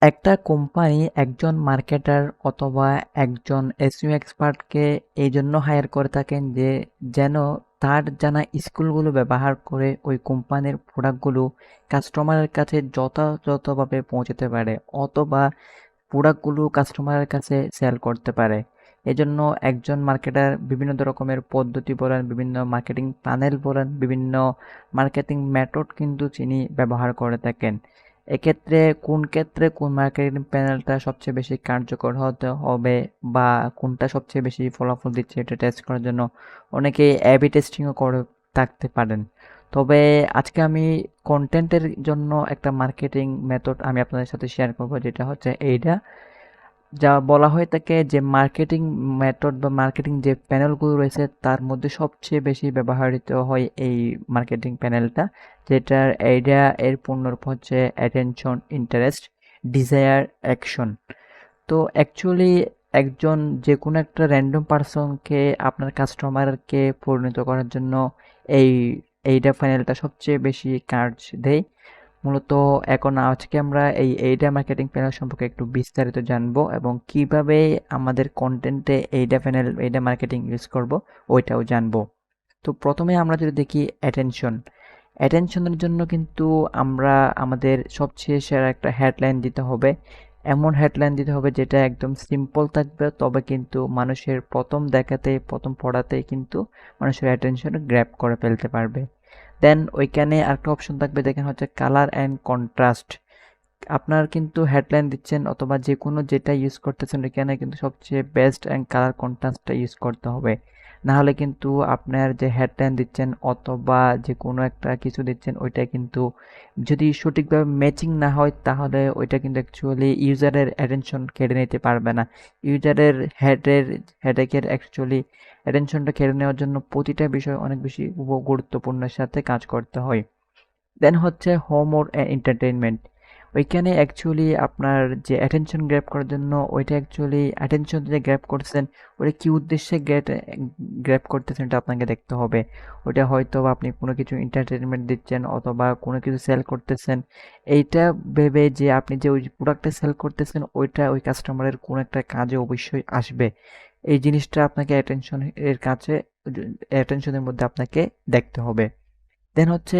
একটা কোম্পানি একজন মার্কেটার অথবা একজন এসইও এক্সপার্টকে এই জন্য হায়ার করে থাকেন যে যেন তার জানা স্কিলগুলো ব্যবহার করে ওই কোম্পানির প্রোডাক্টগুলো কাস্টমারের কাছে যথাযথভাবে পৌঁছাতে পারে অথবা প্রোডাক্টগুলো কাস্টমারের কাছে সেল করতে পারে। এজন্য একজন মার্কেটার বিভিন্ন রকমের পদ্ধতি বলেন, বিভিন্ন মার্কেটিং প্যানেল বলেন, বিভিন্ন মার্কেটিং মেথড কিন্তু তিনি ব্যবহার করে থাকেন। এক্ষেত্রে কোন ক্ষেত্রে কোন মার্কেটিং প্যানেলটা সবচেয়ে বেশি কার্যকর হতে হবে বা কোনটা সবচেয়ে বেশি ফলাফল দিচ্ছে এটা টেস্ট করার জন্য অনেকে এ/বি টেস্টিংও করে থাকতে পারেন। তবে আজকে আমি কন্টেন্টের জন্য একটা মার্কেটিং মেথড আমি আপনাদের সাথে শেয়ার করব, যেটা হচ্ছে এইটা, যা বলা হয়ে থাকে যে মার্কেটিং মেথড বা মার্কেটিং যে প্যানেলগুলো রয়েছে তার মধ্যে সবচেয়ে বেশি ব্যবহৃত হয় এই মার্কেটিং প্যানেলটা, যেটার এইডা এর পূর্ণরূপ হচ্ছে অ্যাটেনশন, ইন্টারেস্ট, ডিজায়ার, অ্যাকশন। তো অ্যাকচুয়ালি একজন যে কোনো একটা র্যান্ডম পার্সনকে আপনার কাস্টমারকে পরিণত করার জন্য এই এইডা প্যানেলটা সবচেয়ে বেশি কাজ দেয়। মূলত এখন আজকে আমরা এই এইডা মার্কেটিং প্যানেল সম্পর্কে একটু বিস্তারিত জানবো এবং কিভাবে আমাদের কন্টেন্টে এইডা প্যানেল এইডা মার্কেটিং ইউজ করব ওইটাও জানবো। তো প্রথমে আমরা যদি দেখি অ্যাটেনশনের জন্য কিন্তু আমরা আমাদের সবচেয়ে সেরা একটা হেডলাইন দিতে হবে। এমন হেডলাইন দিতে হবে যেটা একদম সিম্পল থাকবে, তবে কিন্তু মানুষের প্রথম দেখাতেই প্রথম পড়াতেই কিন্তু মানুষের অ্যাটেনশন গ্র্যাব করে ফেলতে পারবে। দেন ওইখানে আরেকটা অপশন থাকবে, দেখেন হচ্ছে কালার অ্যান্ড কন্ট্রাস্ট। আপনার কিন্তু হেডলাইন দিচ্ছেন অথবা যে কোনো যেটা ইউজ করতেছেন এখানে কিন্তু সবচেয়ে বেস্ট অ্যান্ড কালার কন্ট্রাস্টটা ইউজ করতে হবে। না হলে কিন্তু আপনার যে হেডলাইন দিচ্ছেন অথবা যে কোনো একটা কিছু দিচ্ছেন ওইটা কিন্তু যদি সঠিকভাবে ম্যাচিং না হয় তাহলে ওইটা কিন্তু অ্যাকচুয়ালি ইউজারের অ্যাটেনশন কেড়ে নিতে পারবে না। ইউজারের হেডেকের অ্যাকচুয়ালি অ্যাটেনশনটা কেড়ে নেওয়ার জন্য প্রতিটা বিষয় অনেক বেশি গুরুত্বপূর্ণের সাথে কাজ করতে হয়। দেন হচ্ছে হোম ওর এন্টারটেইনমেন্ট। ওইখানে অ্যাকচুয়ালি আপনার যে অ্যাটেনশন গ্র্যাব করার জন্য ওইটা অ্যাকচুয়ালি অ্যাটেনশন যে গ্র্যাব করছেন ওটা কি উদ্দেশ্যে গ্র্যাব করতেছেন এটা আপনাকে দেখতে হবে। ওটা হয়তো বা আপনি কোনো কিছু এন্টারটেইনমেন্ট দিচ্ছেন অথবা কোনো কিছু সেল করতেছেন, এইটা ভেবে যে আপনি যে ওই প্রোডাক্টটা সেল করতেছেন ওইটা ওই কাস্টমারের কোনো একটা কাজে অবশ্যই আসবে। এই জিনিসটা আপনাকে অ্যাটেনশন এর কাছে অ্যাটেনশনের মধ্যে আপনাকে দেখতে হবে। দেন হচ্ছে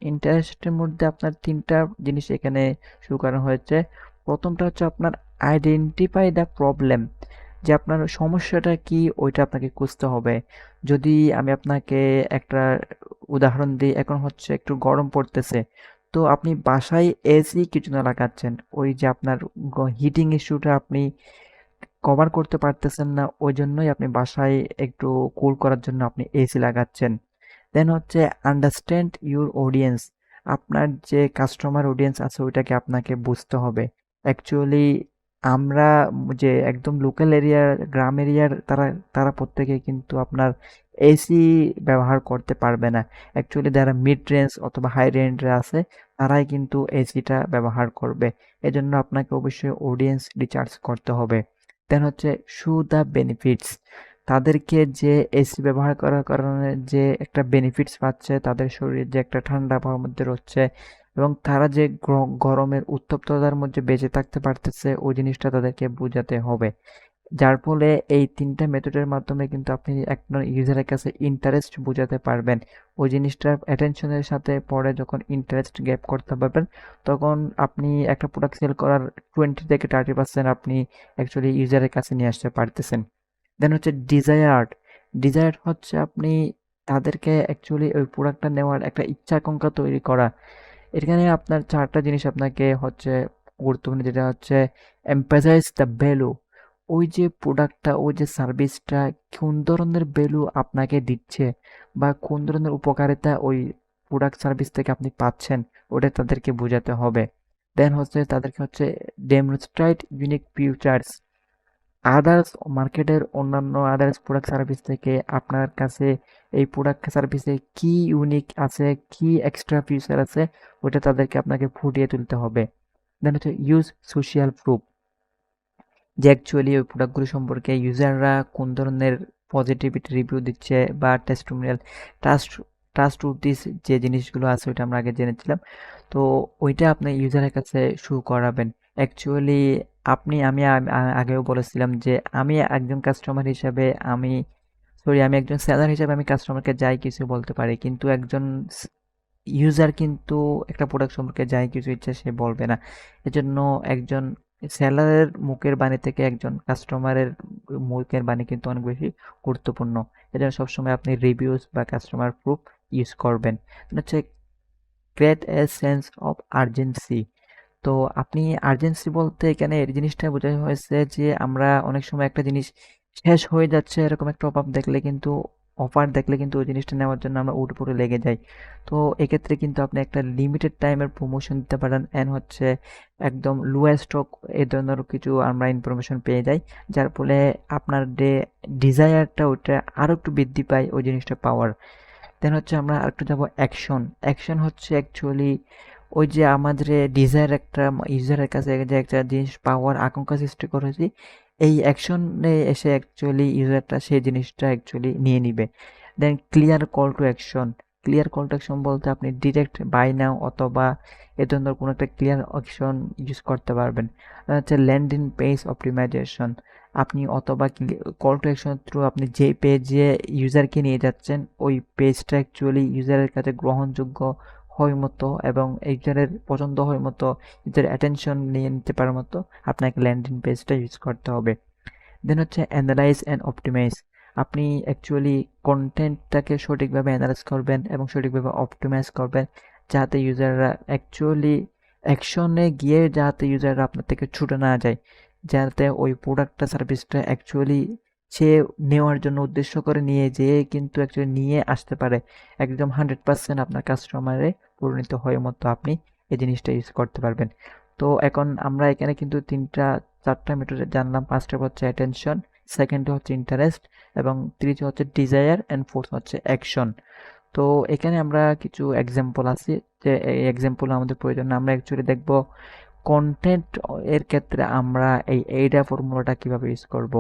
ইন্টারেস্টের মধ্যে আপনার তিনটা জিনিস এখানে শুরু করা হয়েছে। প্রথমটা হচ্ছে আপনার আইডেন্টিফাই দ্য প্রবলেম, যে আপনার সমস্যাটা কি ওইটা আপনাকে খুঁজতে হবে। যদি আমি আপনাকে একটা উদাহরণ দিই, এখন হচ্ছে একটু গরম পড়তেছে, তো আপনি বাসায় এসি কিছু না লাগাচ্ছেন, ওই যে আপনার হিটিং ইস্যুটা আপনি কভার করতে পারতেছেন না, ওই জন্যই আপনি বাসায় একটু কুল করার জন্য আপনি এসি লাগাচ্ছেন। দেন হচ্ছে আন্ডারস্ট্যান্ড ইউর অডিয়েন্স, আপনার যে কাস্টমার অডিয়েন্স আছে ওইটাকে আপনাকে বুঝতে হবে। অ্যাকচুয়ালি আমরা যে একদম লোকাল এরিয়ার গ্রাম এরিয়ার তারা তারা প্রত্যেকে কিন্তু আপনার এসি ব্যবহার করতে পারবে না। অ্যাকচুয়ালি যারা মিড রেঞ্জ অথবা হাই রেঞ্জে আছে তারাই কিন্তু এসিটা ব্যবহার করবে। এজন্য আপনাকে অবশ্যই অডিয়েন্স রিচার্জ করতে হবে। দেন হচ্ছে শো দ্য বেনিফিটস, তাদেরকে যে এসি ব্যবহার করার কারণে যে একটা বেনিফিটস পাচ্ছে, তাদের শরীরে যে একটা ঠান্ডা আবহাওয়ার মধ্যে রচ্ছে এবং তারা যে গরমের উত্তপ্ততার মধ্যে বেঁচে থাকতে পারতেছে ওই জিনিসটা তাদেরকে বোঝাতে হবে। যার ফলে এই তিনটা মেথডের মাধ্যমে কিন্তু আপনি একটা ইউজারের কাছে ইন্টারেস্ট বোঝাতে পারবেন। ওই জিনিসটা অ্যাটেনশনের সাথে পরে যখন ইন্টারেস্ট গ্যাপ করতে পারবেন তখন আপনি একটা প্রোডাক্ট সেল করার 20 থেকে 30% আপনি অ্যাকচুয়ালি ইউজারের কাছে নিয়ে আসতে পারতেছেন। দেন হচ্ছে ডিজায়ার হচ্ছে আপনি তাদেরকে অ্যাকচুয়ালি ওই প্রোডাক্টটা নেওয়ার একটা ইচ্ছা আকাঙ্ক্ষা তৈরি করা। এখানে আপনার 4টা জিনিস আপনাকে হচ্ছে গুরুত্বপূর্ণ, যেটা হচ্ছে এমফাসাইজ দ্য ভ্যালু, ওই যে প্রোডাক্টটা ওই যে সার্ভিসটা কোন ধরনের ভ্যালু আপনাকে দিচ্ছে বা কোন ধরনের উপকারিতা ওই প্রোডাক্ট সার্ভিস থেকে আপনি পাচ্ছেন ওটা তাদেরকে বোঝাতে হবে। দেন হচ্ছে তাদেরকে হচ্ছে ডেমনস্ট্রেট ইউনিক ফিচার্স, আদার্স মার্কেটের অন্যান্য আদার্স প্রোডাক্ট সার্ভিস থেকে আপনার কাছে এই প্রোডাক্ট সার্ভিসে কি ইউনিক আছে, কি এক্সট্রা ফিচার আছে ওটা তাদেরকে আপনাকে ফুটিয়ে তুলতে হবে। দেন হচ্ছে ইউজ সোশ্যাল প্রুফ, যে অ্যাকচুয়ালি ওই প্রোডাক্টগুলো সম্পর্কে ইউজাররা কোন ধরনের পজিটিভিটি রিভিউ দিচ্ছে বা testimonial, trust trust with this যে জিনিসগুলো আছে ওইটা আমরা আগে জেনেছিলাম। তো ওইটা আপনি ইউজারের কাছে শো করাবেন। অ্যাকচুয়ালি আমি আগেও বলেছিলাম যে আমি একজন কাস্টমার হিসাবে আমি একজন সেলার হিসাবে আমি কাস্টমারকে যাই কিছু বলতে পারি, কিন্তু একজন ইউজার কিন্তু একটা প্রোডাক্ট সম্পর্কে যাই কিছু ইচ্ছা সে বলবে না। এজন্য একজন সেলারের মুখের বাণী থেকে একজন কাস্টমারের মুখের বাণী কিন্তু অনেক বেশি গুরুত্বপূর্ণ। এজন্য সবসময় আপনি রিভিউজ বা কাস্টমার প্রুফ ইউজ করবেন। হচ্ছে create a sense of urgency. তো আপনি আর্জেন্সি বলতে এখানে এই জিনিসটা বোঝানো হয়েছে যে আমরা অনেক সময় একটা জিনিস শেষ হয়ে যাচ্ছে এরকম একটা অফার দেখলে কিন্তু ওই জিনিসটা নেওয়ার জন্য আমরা উঠে লেগে যাই। তো এক্ষেত্রে কিন্তু আপনি একটা লিমিটেড টাইমের প্রমোশন দিতে পারেন, এন্ড হচ্ছে একদম লোয়েস্ট স্টক এই ধরনের কিছু আমরা ইনফরমেশন পেয়ে যাই, যার ফলে আপনার ডিজায়ারটা ওইটা আরো একটু বৃদ্ধি পায় ওই জিনিসটা পাওয়ার। দেন হচ্ছে আমরা আরেকটু যাব অ্যাকশন। অ্যাকশন হচ্ছে অ্যাকচুয়ালি ওই যে আমাদের ডিজায়ার একটা ইউজারের কাছে যে একটা জিনিস পাওয়ার আকাঙ্ক্ষা সৃষ্টি করেছি, এই অ্যাকশনে এসে অ্যাকচুয়ালি ইউজারটা সেই জিনিসটা অ্যাকচুয়ালি নিয়ে নিবে। Then clear call to action. Clear call to action বলতে আপনি ডিরেক্ট বাই নাও অথবা এ ধরনের কোনো একটা ক্লিয়ার অপশন ইউজ করতে পারবেন। আর হচ্ছে ল্যান্ডিং পেজ অপটিমাইজেশন। আপনি অথবা কল টু অ্যাকশন থ্রু আপনি যে পেজে ইউজারকে নিয়ে যাচ্ছেন ওই পেজটা অ্যাকচুয়ালি ইউজারের কাছে গ্রহণযোগ্য হয় মতো এবং ইউজারের পছন্দ হয় মতো, ইউজারের অ্যাটেনশন নিয়ে নিতে পারার মতো আপনাকে ল্যান্ডিং পেজটা ইউজ করতে হবে। দেন হচ্ছে অ্যানালাইজ অ্যান্ড অপটিমাইজ। আপনি অ্যাকচুয়ালি কন্টেন্টটাকে সঠিকভাবে অ্যানালাইজ করবেন এবং সঠিকভাবে অপটিমাইজ করবেন, যাতে ইউজাররা অ্যাকচুয়ালি অ্যাকশনে গিয়ে যাতে ইউজাররা আপনার থেকে ছুটে না যায়, যাতে ওই প্রোডাক্টটা সার্ভিসটা অ্যাকচুয়ালি সে নেওয়ার জন্য উদ্দেশ্য করে নিয়ে যেয়ে কিন্তু অ্যাকচুয়ালি নিয়ে আসতে পারে, একদম 100% আপনার কাস্টমারে পরিণত হয়ে মতো আপনি এই জিনিসটা ইউজ করতে পারবেন। তো এখন আমরা এখানে কিন্তু 4টা মেথড জানলাম। ফার্স্ট হচ্ছে অ্যাটেনশন, সেকেন্ড হচ্ছে ইন্টারেস্ট, এবং তৃতীয় হচ্ছে ডিজায়ার, এন্ড ফোর্থ হচ্ছে অ্যাকশন। তো এখানে আমরা কিছু এক্সাম্পল আছে, যে এই এক্সাম্পল আমাদের প্রয়োজন না। আমরা অ্যাকচুয়ালি দেখব কন্টেন্ট এর ক্ষেত্রে আমরা এই এইডা ফর্মুলাটা কিভাবে ইউজ করব।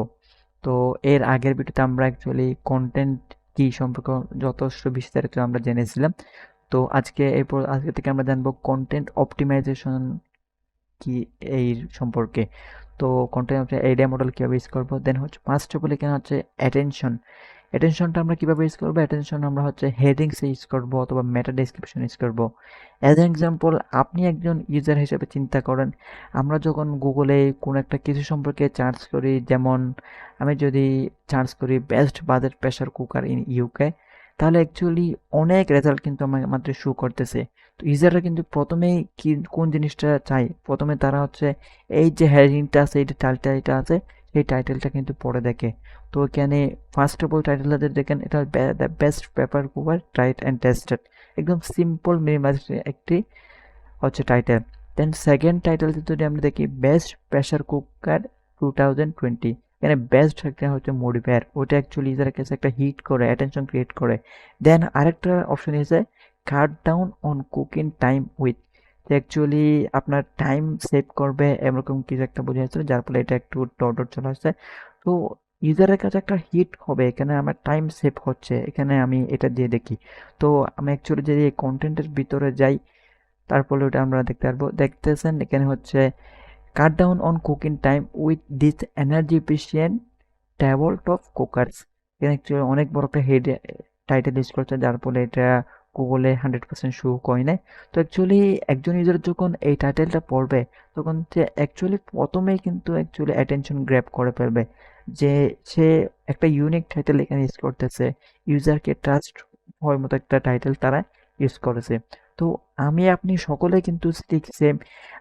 তো এর আগের ভিডিওতে আমরা অ্যাকচুয়ালি কন্টেন্ট কি সম্পর্কে যথেষ্ট বিস্তারিত আমরা জেনেছিলাম। তো আজকে থেকে আমরা জানবো কন্টেন্ট অপটিমাইজেশন কি এই সম্পর্কে। তো কন্টেন্ট AIDA মডেল কিভাবে ইউজ করবো। দেন হচ্ছে ফার্স্ট অফ অল এখানে হচ্ছে অ্যাটেনশন। অ্যাটেনশনটা আমরা কিভাবে ইউজ করবো, অ্যাটেনশন আমরা হচ্ছে হেডিংসে ইউজ করবো অথবা মেটা ডেসক্রিপশন ইউজ করবো। অ্যাজ এক্সাম্পল আপনি একজন ইউজার হিসেবে চিন্তা করেন, আমরা যখন গুগলে কোনো একটা কিছু সম্পর্কে সার্চ করি, যেমন আমি যদি সার্চ করি best budget pressure cooker in UK, তাহলে অ্যাকচুয়ালি অনেক রেজাল্ট কিন্তু আমাদের শো করতেছে। তো ইউজাররা কিন্তু প্রথমেই কোন জিনিসটা চায়, প্রথমে তারা হচ্ছে এই যে হেডিংটা আছে, এই যে টাইটেলটা আছে, সেই টাইটেলটা কিন্তু পড়ে দেখে। তো এখানে ফার্স্ট অফ অল টাইটেলটা যদি দেখেন, এটা the best paper cooker tried and tested, একদম সিম্পল মিনিমাইজড একটি হচ্ছে টাইটেল। দেন সেকেন্ড টাইটেল যদি আমরা দেখি বেস্ট প্রেসার কুকার 2020, এখানে বেস্ট একটা হচ্ছে মডিফায়ার, ওটা অ্যাকচুয়ালি ইউজারের কাছে একটা হিট করে অ্যাটেনশন ক্রিয়েট করে। দেন আরেকটা অপশন এসে কাট down on cooking time with, actually আপনার টাইম সেভ করবে এরকম কিছু একটা বোঝা যাচ্ছে, যার ফলে এটা একটু ডট ডট চলে আসছে। তো ইউজারের কাছে একটা হিট হবে, এখানে আমার টাইম সেভ হচ্ছে, এখানে আমি এটা দিয়ে দেখি। তো আমি অ্যাকচুয়ালি যদি এই কন্টেন্টের ভিতরে যাই, তারপরে ওটা আমরা দেখতে পারবো। দেখতেছেন এখানে হচ্ছে cut down on cooking time with this energy efficient table top cookers. এখানে অ্যাকচুয়ালি অনেক বড় একটা টাইটেল ইউজ করছে, যার ফলে এটা গুগলে 100% শো করে নেয়। তো অ্যাকচুয়ালি একজন ইউজার যখন এই টাইটেলটা পড়বে, তখন সে অ্যাকচুয়ালি প্রথমেই কিন্তু অ্যাকচুয়ালি অ্যাটেনশন গ্র্যাব করে ফেলবে, যে সে একটা ইউনিক টাইটেল এখানে ইউজ করতেছে, ইউজারকে ট্রাস্ট হওয়ার মতো একটা টাইটেল তারা ইউজ করেছে। তো আমি আপনি সকলে কিন্তু ঠিক সেম,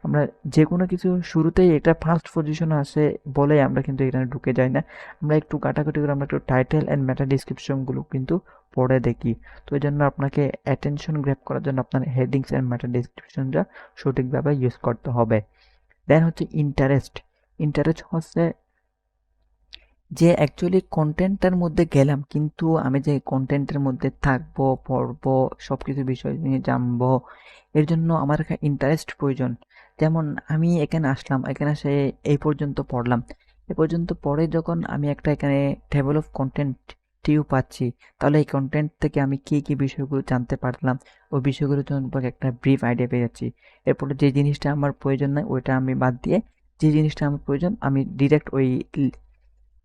আমরা যে কোনো কিছু শুরুতেই এটা ফার্স্ট পজিশনে আসে বলে আমরা কিন্তু এখানে ঢুকে যাই না, আমরা একটু কাটাকুটি করে আমরা একটু টাইটেল অ্যান্ড মেটা ডিসক্রিপশনগুলো কিন্তু পড়ে দেখি। তো এই জন্য আপনাকে অ্যাটেনশন গ্র্যাব করার জন্য আপনার হেডিংস অ্যান্ড মেটা ডিসক্রিপশনটা সঠিকভাবে ইউজ করতে হবে। দেন হচ্ছে ইন্টারেস্ট। ইন্টারেস্ট হচ্ছে যে অ্যাকচুয়ালি কন্টেন্টটার মধ্যে গেলাম, কিন্তু আমি যে কন্টেন্টের মধ্যে থাকবো, পড়বো, সবকিছু বিষয় নিয়ে জানবো, এর জন্য আমার একটা ইন্টারেস্ট প্রয়োজন। যেমন আমি এখানে আসলাম, এখানে এসে এই পর্যন্ত পড়লাম, এ পর্যন্ত পড়ে যখন আমি একটা এখানে টেবল অফ কন্টেন্ট টিউ পাচ্ছি, তাহলে এই কন্টেন্ট থেকে আমি কি কি বিষয়গুলো জানতে পারলাম, ওই বিষয়গুলো সম্পর্কে একটা ব্রিফ আইডিয়া পেয়ে যাচ্ছি। এরপরে যে জিনিসটা আমার প্রয়োজন নয় ওইটা আমি বাদ দিয়ে যে জিনিসটা আমার প্রয়োজন আমি ডিরেক্ট ওই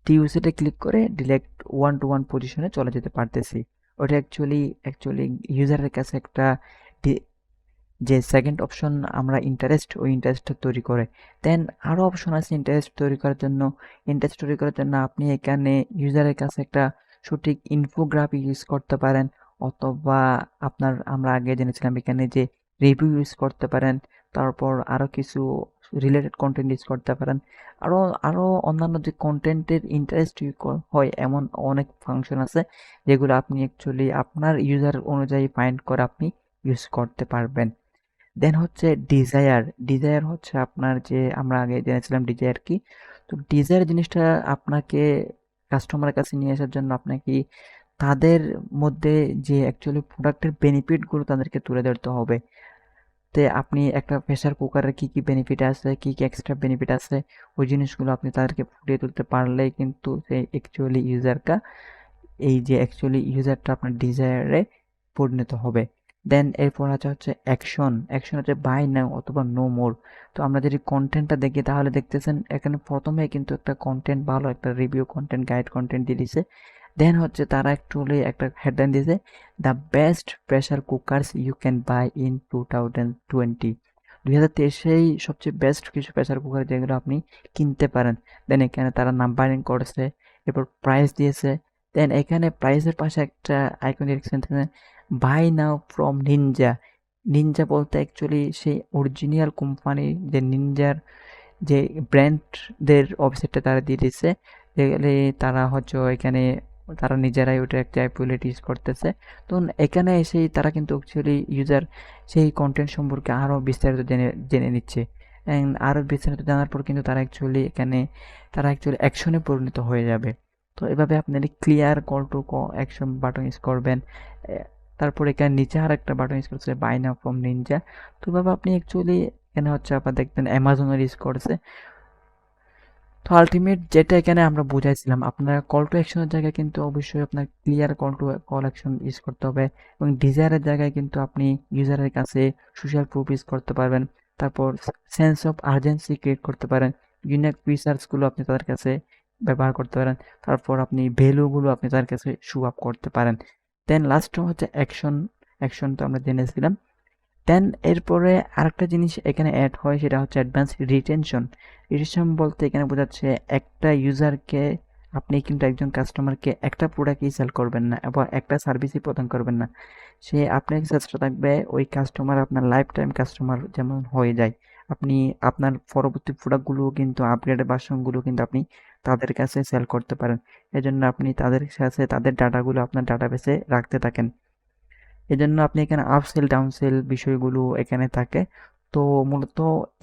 টিউসডে ক্লিক করে ডিরেক্ট ওয়ান টু ওয়ান পজিশনে চলে যেতে পারতেছি। ওটা অ্যাকচুয়ালি ইউজারের কাছে একটা যে সেকেন্ড অপশন আমরা ওই ইন্টারেস্টটা তৈরি করে। দেন আরও অপশন আছে ইন্টারেস্ট তৈরি করার জন্য আপনি এখানে ইউজারের কাছে একটা সঠিক ইনফোগ্রাফিক ইউজ করতে পারেন, অথবা আমরা আগে জেনেছিলাম এখানে যে রিভিউ ইউজ করতে পারেন, তারপর আরও কিছু রিলেটেড কন্টেন্ট ইউজ করতে পারেন। আরও আরও অন্যান্য যে কন্টেন্টের ইন্টারেস্ট হয় এমন অনেক ফাংশন আছে যেগুলো আপনি অ্যাকচুয়ালি আপনার ইউজার অনুযায়ী ফাইন্ড করে আপনি ইউজ করতে পারবেন। দেন হচ্ছে ডিজায়ার হচ্ছে আপনার যে আমরা আগে জেনেছিলাম ডিজায়ার কি। তো ডিজায়ার জিনিসটা আপনাকে কাস্টমারের কাছে নিয়ে আসার জন্য আপনাকে তাদের মধ্যে যে অ্যাকচুয়ালি প্রোডাক্টের বেনিফিটগুলো তাদেরকে তুলে ধরতে হবে। তে আপনি একটা প্রেসার কুকারের কি কি বেনিফিট আছে, কি কি এক্সট্রা বেনিফিট আছে, ওই জিনিসগুলো আপনি তাদেরকে ফুটিয়ে তুলতে পারলেই কিন্তু সেই অ্যাকচুয়ালি ইউজারটা আপনার ডিজায়ারে পরিণত হবে। দেন এরপর হচ্ছে অ্যাকশন হচ্ছে বাই নাও অথবা নো মোর। তো আমরা যদি কন্টেন্টটা দেখি তাহলে দেখতেছেন এখানে প্রথমে কিন্তু একটা কন্টেন্ট ভালো একটা রিভিউ কন্টেন্ট গাইড কন্টেন্ট দিয়ে দিছে। দেন হচ্ছে তারা অ্যাকচুয়ালি একটা হেডলাইন দিয়েছে, the best pressure cookers you can buy in 2020। 2023 সবচেয়ে বেস্ট কিছু প্রেসার কুকার যেগুলো আপনি কিনতে পারেন। দেন এখানে তারা নাম্বারিং করেছে, এরপর প্রাইস দিয়েছে। দেন এখানে প্রাইসের পাশে একটা আইকন দেখছেন, বাই নাও ফ্রম নিনজা বলতে অ্যাকচুয়ালি সেই অরিজিনাল কোম্পানি যে নিনজার যে ব্র্যান্ডদের ওয়েবসাইটটা তারা দিয়ে দিচ্ছে, যেগুলি তারা হচ্ছে এখানে তারা নিজেরাই ওটা একটা অ্যাফিলিয়েট ইউজ করতেছে। তো এখানে এসেই তারা কিন্তু অ্যাকচুয়ালি ইউজার সেই কন্টেন্ট সম্পর্কে আরও বিস্তারিত জেনে জেনে নিচ্ছে। অ্যান্ড আরও বিস্তারিত জানার পর কিন্তু তারা অ্যাকচুয়ালি অ্যাকশনে পরিণত হয়ে যাবে। তো এভাবে আপনি clear call to action button use করবেন। তারপর এখানে নিচে আর একটা বাটন ইউজ করছে বাই নাও ফ্রম নিনজা। তো এভাবে আপনি অ্যাকচুয়ালি এখানে হচ্ছে আপনার দেখবেন অ্যামাজনের ইউজ করছে। তো আলটিমেট যেটা এখানে আমরা বুঝাইছিলাম, আপনার কল টু অ্যাকশনের জায়গায় কিন্তু অবশ্যই আপনার ক্লিয়ার কল অ্যাকশন ইউজ করতে হবে, এবং ডিজায়ারের জায়গায় কিন্তু আপনি ইউজারের কাছে সোশ্যাল প্রুফ ইউজ করতে পারবেন। তারপর সেন্স অফ আর্জেন্সি ক্রিয়েট করতে পারেন, ইউনিক ফিচার্সগুলো আপনি তাদের কাছে ব্যবহার করতে পারেন। তারপর আপনি ভ্যালুগুলো আপনি তাদের কাছে শো আপ করতে পারেন। দেন লাস্ট হচ্ছে অ্যাকশন তো আমরা জেনেছিলাম। দেন এরপরে আরেকটা জিনিস এখানে অ্যাড হয়, সেটা হচ্ছে অ্যাডভান্স রিটেনশন বলতে এখানে বোঝাচ্ছে একটা ইউজারকে আপনি কিন্তু একজন কাস্টমারকে একটা প্রোডাক্টই সেল করবেন না এবং একটা সার্ভিসই প্রদান করবেন না, সে আপনার চেষ্টা থাকবে ওই কাস্টমার আপনার লাইফ টাইম কাস্টমার যেমন হয়ে যায়। আপনি আপনার পরবর্তী প্রোডাক্টগুলো কিন্তু আপগ্রেডেড ভার্সনগুলো কিন্তু আপনি তাদের কাছে সেল করতে পারেন। এজন্য আপনি তাদের কাছে তাদের ডাটাগুলো আপনার ডাটাবেসে রাখতে থাকেন। এজন্য আপনি এখানে আপসেল ডাউনসেল বিষয়গুলো এখানে থাকে। তো মূলত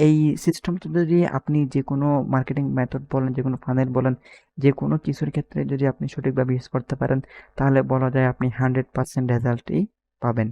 এই সিস্টেমটা যদি আপনি যে কোনো মার্কেটিং মেথড বলেন, যে কোনো ফানেল বলেন, যে কোনো কিছুর ক্ষেত্রে যদি আপনি সঠিকভাবে ইউজ করতে পারেন, তাহলে বলা যায় আপনি 100% রেজাল্টই পাবেন।